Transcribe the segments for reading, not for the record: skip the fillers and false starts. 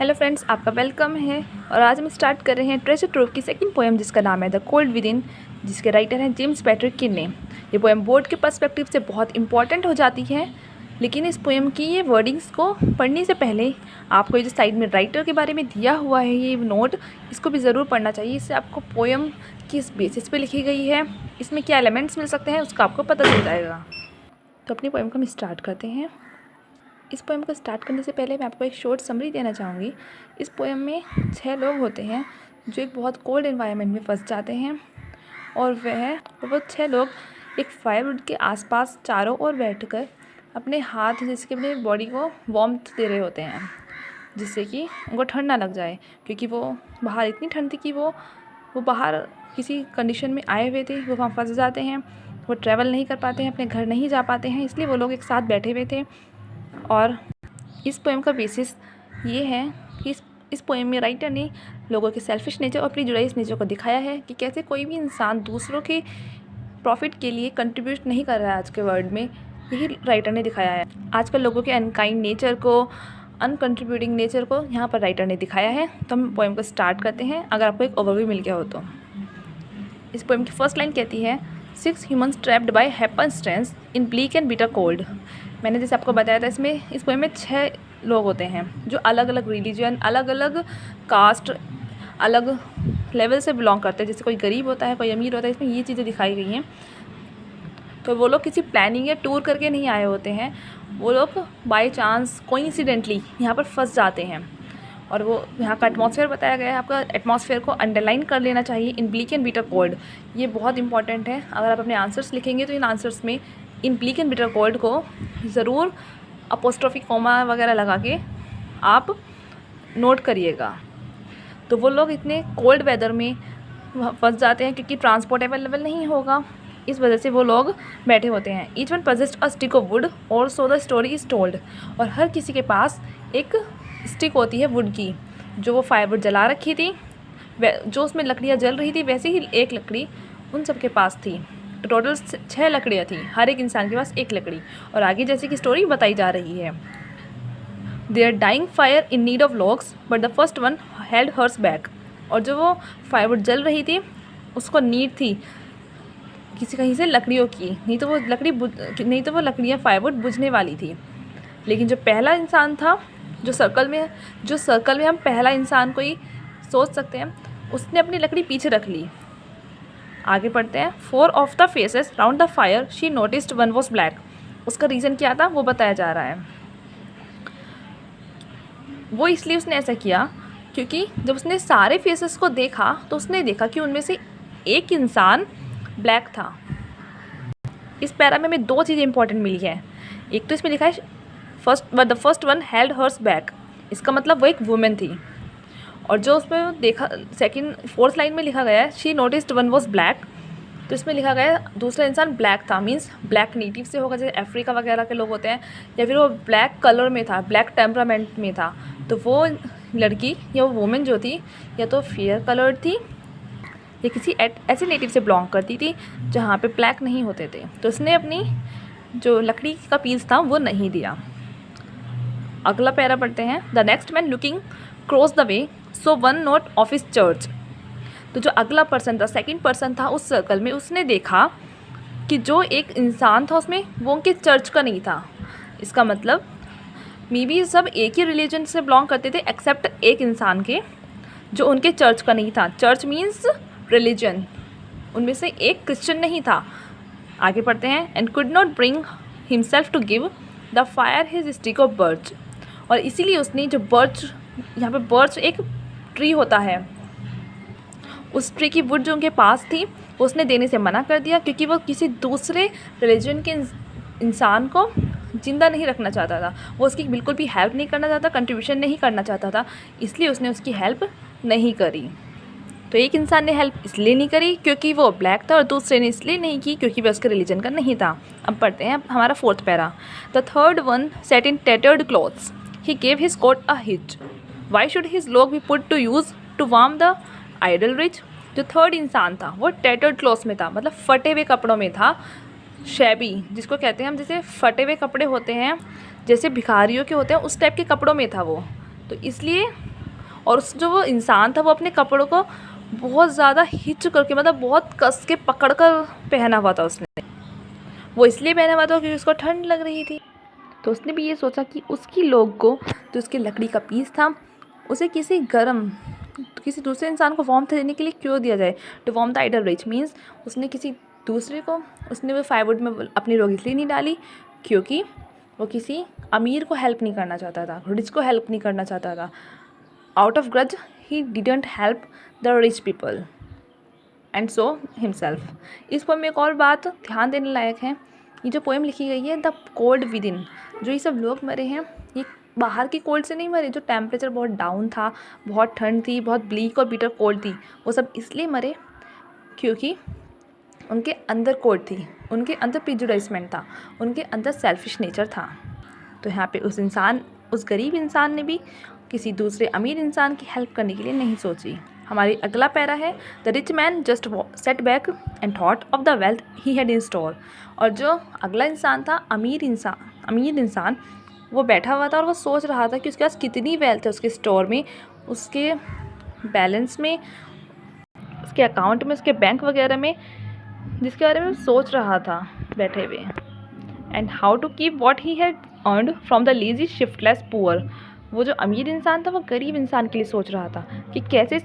Hello friends, आपका welcome है। और आज हम स्टार्ट कर रहे हैं ट्रेजर ट्रोव की सेकंड पोएम, जिसका नाम है द कोल्ड विद इन, जिसके राइटर हैं जेम्स पैट्रिक किन्ने। ये पोएम बोर्ड के पर्सपेक्टिव से बहुत इंपॉर्टेंट हो जाती है, लेकिन इस पोएम की ये वर्डिंग्स को पढ़ने से पहले आपको ये जो साइड में राइटर के बारे में दिया हुआ है ये नोट, इसको भी ज़रूर पढ़ना चाहिए। इससे आपको पोएम किस बेसिस पे लिखी गई है, इसमें क्या एलिमेंट्स मिल सकते हैं, उसका आपको पता चल जाएगा। तो अपनी पोएम को हम स्टार्ट करते हैं। इस पोएम को स्टार्ट करने से पहले मैं आपको एक शॉर्ट समरी देना चाहूँगी। इस पोएम में 6 लोग होते हैं जो एक बहुत कोल्ड एनवायरनमेंट में फंस जाते हैं, और वो 6 लोग एक फायरवुड के आसपास चारों ओर बैठकर अपने हाथ जिसके अपने बॉडी को वार्मथ दे रहे होते हैं, जिससे कि उनको ठंड ना लग जाए, क्योंकि वो बाहर इतनी ठंड थी कि वो बाहर किसी कंडीशन में आए हुए थे, वो वहाँ फंस जाते हैं, वो ट्रैवल नहीं कर पाते हैं, अपने घर नहीं जा पाते हैं, इसलिए वो लोग एक साथ बैठे हुए थे। और इस पोएम का बेसिस ये है कि इस पोएम में राइटर ने लोगों के सेल्फिश नेचर और प्रीजुडाइज नेचर को दिखाया है कि कैसे कोई भी इंसान दूसरों के प्रॉफिट के लिए कंट्रीब्यूट नहीं कर रहा है आज के वर्ल्ड में। यही राइटर ने दिखाया है। आजकल लोगों के अनकाइंड नेचर को, अनकंट्रीब्यूटिंग नेचर को यहाँ पर राइटर ने दिखाया है। तो हम पोएम को स्टार्ट करते हैं। अगर आपको एक ओवरव्यू मिल गया हो तो इस पोएम की फर्स्ट लाइन कहती है, 6 humans trapped by happenstance in bleak and bitter cold. मैंने जैसे आपको बताया था, इस पोएम में 6 लोग होते हैं जो अलग अलग रिलीजन, अलग अलग कास्ट, अलग लेवल से बिलोंग करते हैं। जैसे कोई गरीब होता है, कोई अमीर होता है, इसमें ये चीज़ें दिखाई गई हैं। तो वो लोग किसी प्लानिंग या टूर करके नहीं आए होते हैं, वो लोग बाय चांस कोइंसिडेंटली यहाँ पर फंस जाते हैं। और वो यहाँ का एटमॉस्फेयर बताया गया है। आपका एटमॉस्फेयर को अंडरलाइन कर लेना चाहिए, इन ब्लीक एंड बिटर कोल्ड। ये बहुत इंपॉर्टेंट है। अगर आप अपने आंसर्स लिखेंगे तो इन आंसर्स में इन ब्लीक एंड बिटर कोल्ड को ज़रूर अपोस्ट्रोफी कॉमा वगैरह लगा के आप नोट करिएगा। तो वो लोग इतने कोल्ड वेदर में फंस जाते हैं क्योंकि ट्रांसपोर्ट अवेलेबल नहीं होगा, इस वजह से वो लोग बैठे होते हैं। Each one possessed a stick of wood और so the story is told. और हर किसी के पास एक स्टिक होती है वुड की, जो वो फायरवुड जला रखी थी, जो उसमें लकड़ियाँ जल रही थी, वैसे ही एक लकड़ी उन सब के पास थी। टोटल 6 लकड़ियाँ थी, हर एक इंसान के पास एक लकड़ी। और आगे जैसे कि स्टोरी बताई जा रही है, they are dying fire in need of logs but the first one held hers back. और जो वो फायरवुड जल रही थी उसको नीड थी किसी कहीं से लकड़ियों की, नहीं तो वो लकड़ियाँ फायरवुड बुझने वाली थी। लेकिन जो पहला इंसान था, जो सर्कल में हम पहला इंसान को ही सोच सकते हैं, उसने अपनी लकड़ी पीछे रख ली। आगे पढ़ते हैं। 4 of the faces round the fire she noticed one was black. उसका रीज़न क्या था वो बताया जा रहा है। वो इसलिए उसने ऐसा किया क्योंकि जब उसने सारे फेसेस को देखा तो उसने देखा कि उनमें से एक इंसान ब्लैक था। इस पैरा में हमें 2 चीज़ें इंपॉर्टेंट मिली है। एक तो इसमें लिखा है the first one held hers back, इसका मतलब वो एक वुमेन थी। और जो उसमें देखा फोर्थ लाइन में लिखा गया है she noticed one was black, तो इसमें लिखा गया है दूसरा इंसान ब्लैक था। मीन्स ब्लैक नेटिव से होगा, जैसे अफ्रीका वगैरह के लोग होते हैं, या फिर वो ब्लैक कलर में था, ब्लैक टेम्परामेंट में था। तो वो लड़की या वो वुमेन जो थी, या तो फेयर कलर्ड थी या किसी ऐसे नेटिव से बिलोंग करती थी जहाँ पे ब्लैक नहीं होते थे। तो उसने अपनी जो लकड़ी का पीस था वो नहीं दिया। अगला पैरा पढ़ते हैं। The next man looking cross the way so one note of his church. तो जो अगला पर्सन था, सेकंड पर्सन था उस सर्कल में, उसने देखा कि जो एक इंसान था उसमें वो उनके चर्च का नहीं था। इसका मतलब मे बी सब एक ही रिलीजन से बिलोंग करते थे एक्सेप्ट एक इंसान के, जो उनके चर्च का नहीं था। चर्च मीन्स रिलीजन, उनमें से एक क्रिश्चियन नहीं था। आगे पढ़ते हैं। And could not bring himself to give the fire his stick of birch. और इसीलिए उसने जो बर्च, यहाँ पे बर्च एक ट्री होता है, उस ट्री की वुड जो उनके पास थी उसने देने से मना कर दिया, क्योंकि वो किसी दूसरे रिलीजन के इंसान को ज़िंदा नहीं रखना चाहता था। वो उसकी बिल्कुल भी हेल्प नहीं करना चाहता, कंट्रीब्यूशन नहीं करना चाहता था, इसलिए उसने उसकी हेल्प नहीं करी। तो एक इंसान ने हेल्प इसलिए नहीं करी क्योंकि वो ब्लैक था, और दूसरे ने इसलिए नहीं की क्योंकि वह उसके रिलीजन का नहीं था। अब पढ़ते हैं हमारा 4th para. The third one sat in tattered clothes he gave his coat a hitch why should his log be put to use to warm the idle rich. जो थर्ड इंसान था वो टेटर्ड क्लॉथ्स में था, मतलब फटे हुए कपड़ों में था। शैबी जिसको कहते हैं हम, जैसे फटे हुए कपड़े होते हैं जैसे भिखारियों के होते हैं, उस टाइप के कपड़ों में था वो। तो इसलिए और उस जो वो इंसान था वो अपने कपड़ों को बहुत ज़्यादा हिच करके, मतलब बहुत कस के पकड़ कर पहना हुआ था उसने। वो इसलिए पहना हुआ था क्योंकि उसको ठंड लग रही थी। तो उसने भी ये सोचा कि उसकी लोग को, जो उसके लकड़ी का पीस था, उसे किसी दूसरे इंसान को वार्मथ देने के लिए क्यों दिया जाए। To warm the idle rich means उसने किसी दूसरे को, उसने वो फायरवुड में अपनी लोग इसलिए नहीं डाली क्योंकि वो किसी अमीर को हेल्प नहीं करना चाहता था, रिच को हेल्प नहीं करना चाहता था। Out of grudge he didn't help the rich people and so himself. इस पोएम में एक और बात ध्यान देने लायक है, ये जो पोएम लिखी गई है द कोल्ड विद इन, जो ये सब लोग मरे हैं ये बाहर की कोल्ड से नहीं मरे, जो टेम्परेचर बहुत डाउन था, बहुत ठंड थी, बहुत ब्लीक और बिटर कोल्ड थी, वो सब इसलिए मरे क्योंकि उनके अंदर कोल्ड थी, उनके अंदर प्रिजुडाइसमेंट था, उनके अंदर सेल्फिश नेचर था। तो यहाँ पे उस गरीब इंसान ने भी किसी दूसरे अमीर इंसान की हेल्प करने के लिए नहीं सोची। हमारी अगला पैरा है the rich man just set back and thought of the wealth he had in store. और जो अगला इंसान था, अमीर इंसान, वो बैठा हुआ था और वो सोच रहा था कि उसके पास कितनी वेल्थ है उसके स्टोर में, उसके बैलेंस में, उसके अकाउंट में, उसके बैंक वगैरह में, जिसके बारे में सोच रहा था बैठे हुए। And how to keep what he had earned from the lazy shiftless poor. वो जो अमीर इंसान था वो गरीब इंसान के लिए सोच रहा था कि कैसे इस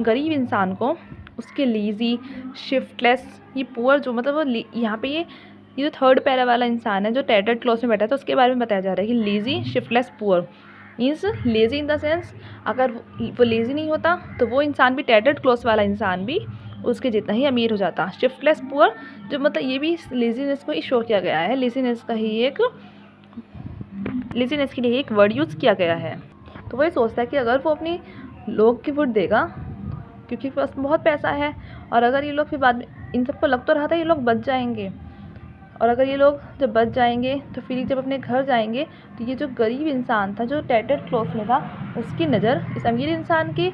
गरीब इंसान को उसके लेजी शिफ्टलेस, ये पुअर जो मतलब वो यहाँ पे ये जो थर्ड पैरा वाला इंसान है जो टैटर्ड क्लॉथ में बैठा था, उसके बारे में बताया जा रहा है कि lazy shiftless poor means lazy in the sense अगर वो लेजी नहीं होता तो वो इंसान भी, टैटर्ड क्लॉथ वाला इंसान भी उसके जितना ही अमीर हो जाता। शिफ्टलेस पुअर जो मतलब ये भी लेजीनेस को ही शो किया गया है, लेजीनेस के लिए एक वर्ड यूज़ किया गया है। तो वही सोचता है कि अगर वो अपनी लोग की वोट देगा क्योंकि पास बहुत पैसा है, और अगर ये लोग फिर बाद में, इन सबको लग तो रहा था ये लोग बच जाएंगे, और अगर ये लोग जब बच जाएंगे तो फिर जब अपने घर जाएंगे तो ये जो गरीब इंसान था जो टैटर्ड क्लॉथ में था, उसकी नज़र इस अमीर इंसान की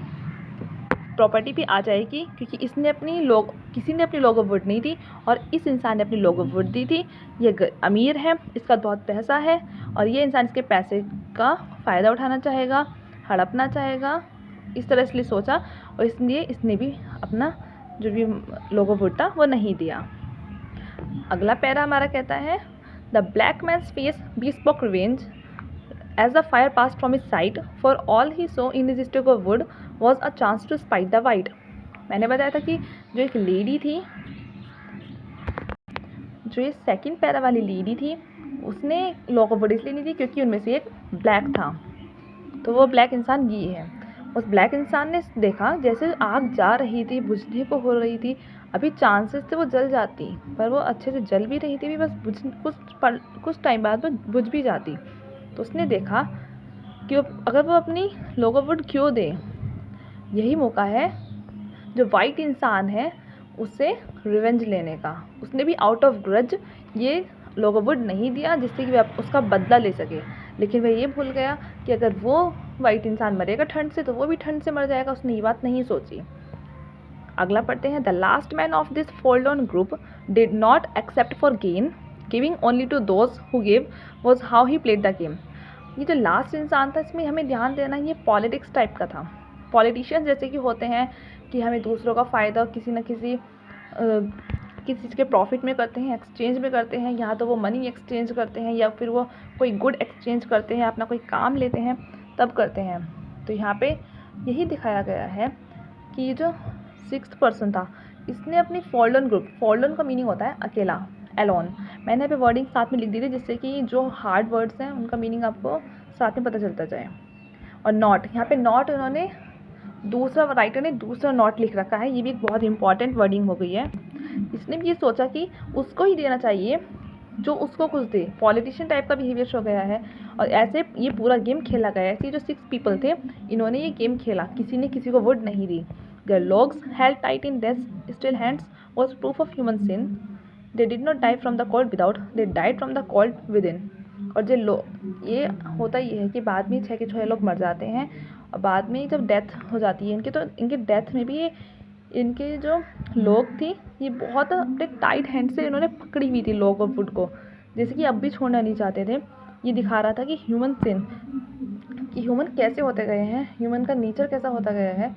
प्रॉपर्टी पे आ जाएगी क्योंकि किसी ने अपनी लोगो वोट नहीं दी और इस इंसान ने अपनी लोगो वोट दी थी। ये अमीर है, इसका बहुत पैसा है और ये इंसान इसके पैसे का फ़ायदा उठाना चाहेगा, हड़पना चाहेगा, इस तरह इसलिए सोचा और इसलिए इसने भी अपना जो भी लोगो वोट था वो नहीं दिया। अगला पैरा हमारा कहता है the black man's face bespoke revenge as the fire passed from his sight, for all he saw in his stick of wood was a chance to spite the white। मैंने बताया था कि जो एक लेडी थी, जो ये सेकंड पैरा वाली लेडी थी, उसने लोगो वुड इसलिए नहीं थी क्योंकि उनमें से एक ब्लैक था, तो वो ब्लैक इंसान ये है। उस ब्लैक इंसान ने देखा जैसे आग जा रही थी, बुझने को हो रही थी, अभी चांसेस थे वो जल जाती, पर वो अच्छे से जल भी रही थी भी, बस कुछ टाइम बाद वो बुझ भी जाती। तो उसने देखा कि अगर वो अपनी लोगो वुड क्यों दे, यही मौका है जो वाइट इंसान है उससे रिवेंज लेने का। उसने भी आउट ऑफ ग्रज ये लोगो वुड नहीं दिया जिससे कि वह उसका बदला ले सके, लेकिन वह ये भूल गया कि अगर वो वाइट इंसान मरेगा ठंड से तो वो भी ठंड से मर जाएगा, उसने ये बात नहीं सोची। अगला पढ़ते हैं the last man of this fold on group did not accept for gain, giving only to those who give was how he played the game. ये जो लास्ट इंसान था इसमें हमें ध्यान देना, ये पॉलिटिक्स टाइप का था। पॉलिटिशियंस जैसे कि होते हैं कि हमें दूसरों का फ़ायदा किसी न किसी चीज़ के प्रॉफिट में करते हैं, एक्सचेंज में करते हैं, या तो वो मनी एक्सचेंज करते हैं या फिर वो कोई गुड एक्सचेंज करते हैं, अपना कोई काम लेते हैं तब करते हैं। तो यहाँ पे यही दिखाया गया है कि ये जो 6th पर्सन था इसने अपनी fold on group, fold on का मीनिंग होता है अकेला, एलोन। मैंने यहाँ पे वर्डिंग साथ में लिख दी थी जिससे कि जो हार्ड वर्ड्स हैं उनका मीनिंग आपको साथ में पता चलता जाए। और नॉट, यहाँ पे नॉट उन्होंने राइटर ने दूसरा नॉट लिख रखा है, ये भी एक बहुत इंपॉर्टेंट वर्डिंग हो गई है। इसने भी ये सोचा कि उसको ही देना चाहिए जो उसको कुछ दे, पॉलिटिशियन टाइप का बिहेवियर हो गया है और ऐसे ये पूरा गेम खेला गया है। ऐसे जो 6 पीपल थे इन्होंने ये गेम खेला, किसी ने किसी को वुड नहीं दी। Their logs held tight in their still hands was proof of human sin. They did not die from the cold without, they died from the cold within। और जो ये होता ये है कि बाद में 6 के 6 लोग मर जाते हैं और बाद में जब डेथ हो जाती है इनकी, तो इनके डेथ में भी इनके जो लोग थी ये बहुत अपने टाइट हैंड से इन्होंने पकड़ी हुई थी लोग और वुड को, जैसे कि अब भी छोड़ना नहीं चाहते थे। ये दिखा रहा था कि ह्यूमन सिन, कि ह्यूमन कैसे होते गए हैं, ह्यूमन का नेचर कैसा होता गया है,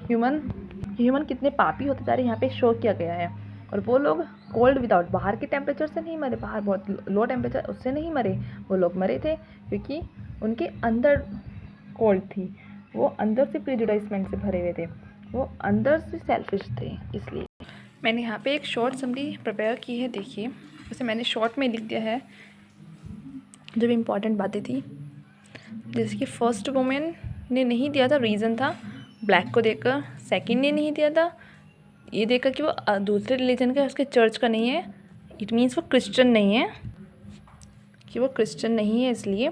ह्यूमन कितने पापी होते जा रहे हैं यहाँ पे शो किया गया है। और वो लोग कोल्ड विदाउट, बाहर के टेम्परेचर से नहीं मरे, बाहर बहुत लो टेम्परेचर उससे नहीं मरे, वो लोग मरे थे क्योंकि उनके अंदर कोल्ड थी, वो अंदर से प्रेजुडाइजमेंट से भरे हुए थे, वो अंदर से सेल्फिश थे। इसलिए मैंने यहाँ पे एक शॉर्ट समरी प्रिपेयर की है, देखिए वैसे मैंने शॉर्ट में लिख दिया है जो भी इम्पोर्टेंट बातें थी। जैसे कि फर्स्ट वुमेन ने नहीं दिया था, रीज़न था ब्लैक को देखकर। सेकंड ने नहीं दिया था, ये देखकर कि वो दूसरे रिलीजन का है, उसके चर्च का नहीं है, इट मीन्स वो क्रिश्चियन नहीं है, कि वो क्रिश्चियन नहीं है इसलिए।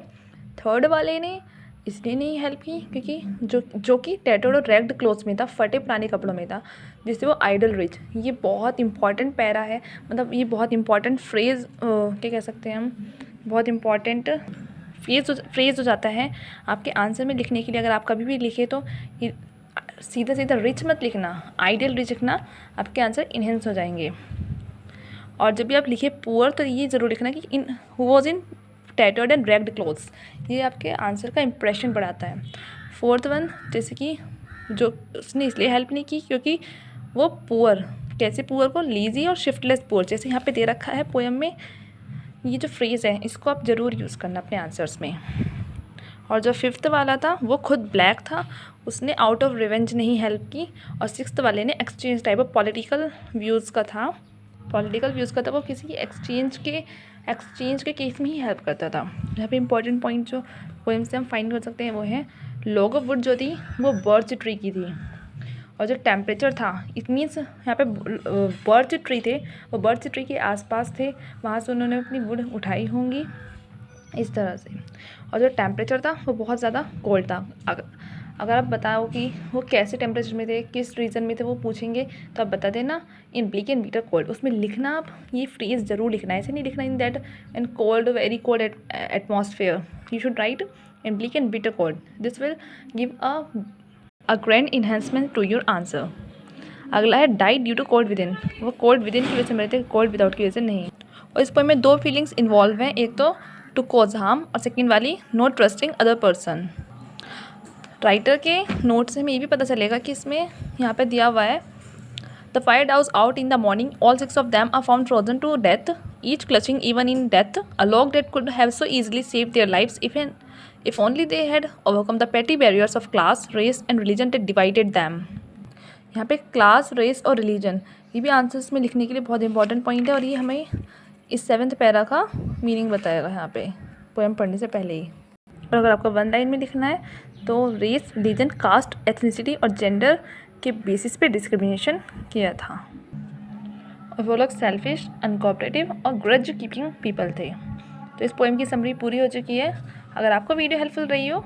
थर्ड वाले ने इसलिए नहीं हेल्प की क्योंकि जो कि टैटूड और रैग्ड क्लोथ्स में था, फटे पुराने कपड़ों में था, जिससे वो आइडल रिच। ये बहुत इंपॉर्टेंट पैरा है, मतलब ये बहुत इंपॉर्टेंट फ्रेज़ क्या कह सकते हैं हम, बहुत इंपॉर्टेंट फ्रेज़ हो जाता है आपके आंसर में लिखने के लिए। अगर आप कभी भी लिखे तो सीधा सीधा रिच मत लिखना, आइडियल रिच लिखना, आपके आंसर इन्हेंस हो जाएंगे। और जब भी आप लिखे पुअर तो ये ज़रूर लिखना कि in who was in tattered and ragged clothes, ये आपके आंसर का इंप्रेशन बढ़ाता है। फोर्थ वन, जैसे कि जो उसने इसलिए हेल्प नहीं की क्योंकि वो पुअर, कैसे पुअर को, लीजी और शिफ्टलेस पुअर, जैसे यहाँ पे दे रखा है पोएम में। ये जो फ्रेज़ है इसको आप ज़रूर यूज़ करना अपने आंसर्स में। और जो फिफ्थ वाला था वो खुद ब्लैक था, उसने आउट ऑफ रिवेंज नहीं हेल्प की। और सिक्स्थ वाले ने exchange type of political views का था, वो किसी एक्सचेंज के केस में ही हेल्प करता था। यहाँ पे इंपॉर्टेंट पॉइंट जो पोएम से हम फाइंड कर सकते हैं वो है लॉग ऑफ वुड जो थी वो बर्च ट्री की थी, और जो टेम्परेचर था इट मीन्स यहाँ पे बर्च ट्री थे, वो बर्च ट्री के आसपास थे, वहाँ से उन्होंने अपनी वुड उठाई होंगी इस तरह से। और जो टेम्परेचर था वो बहुत ज़्यादा कोल्ड था। अगर आप बताओ कि वो कैसे टेम्परेचर में थे, किस रीज़न में थे, वो पूछेंगे तो आप बता देना इन ब्लिक एंड बिटर कोल्ड। उसमें लिखना आप ये फ्रेज़ ज़रूर लिखना है, ऐसे नहीं लिखना in that and cold, very cold atmosphere. You should write in bleak and bitter cold, this will give a grand enhancement to your answer. अगला है died due to cold within इन, वो कोल्ड विद इन की वजह से मरे थे, cold without की वजह से नहीं। और इस पोएम में दो फीलिंग्स इन्वॉल्व हैं, एक तो टू कॉज हार्म और सेकेंड वाली not trusting other person. Writer के नोट से हमें ये भी पता चलेगा कि इसमें यहाँ पे दिया हुआ है the fire douse out in the morning, all 6 of them are found frozen to death, each clutching even in death, a log that could have so easily save their lives if only they had overcome the petty barriers of class, race and religion that divided them। यहाँ पे class, race और religion ये भी answers में लिखने के लिए बहुत इंपॉर्टेंट पॉइंट है, और ये हमें इस 7th पैरा का मीनिंग बताएगा यहाँ पे पोएम पढ़ने से पहले ही। और अगर आपको 1 लाइन में लिखना है तो रेस, रिलीजन, कास्ट, एथनिसिटी और जेंडर के बेसिस पे डिस्क्रिमिनेशन किया था, और वो लोग सेल्फिश, अनकोऑपरेटिव और ग्रज कीपिंग पीपल थे। तो इस पोएम की समरी पूरी हो चुकी है। अगर आपको वीडियो हेल्पफुल रही हो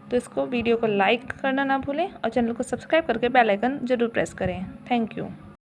तो इसको वीडियो को लाइक करना ना भूलें और चैनल को सब्सक्राइब करके बेल आइकन ज़रूर प्रेस करें। Thank you.